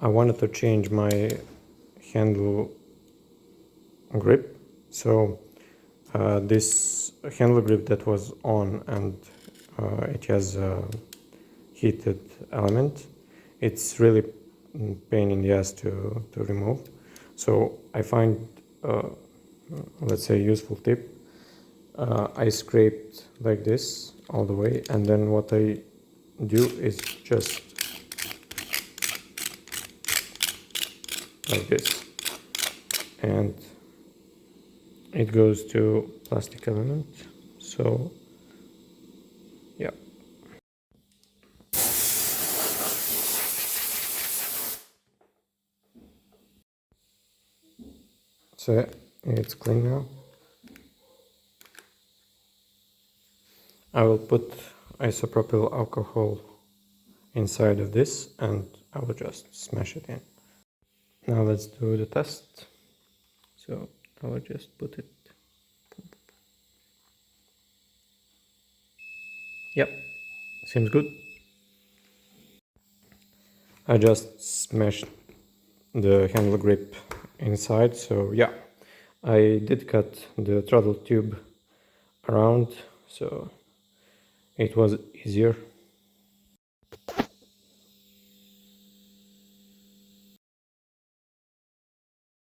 I wanted to change my handle grip. So this handle grip that was on, and it has a heated element, it's really pain in the ass to remove. So I find, let's say, a useful tip. I scraped like this all the way, and then what I do is just like this, and it goes to plastic element. So yeah. So it's clean now. I will put isopropyl alcohol inside of this, and I will just smash it in. Now let's do the test. So I will just put it. Yep, seems good. I just smashed the handle grip inside, so yeah. I did cut the throttle tube around, so it was easier.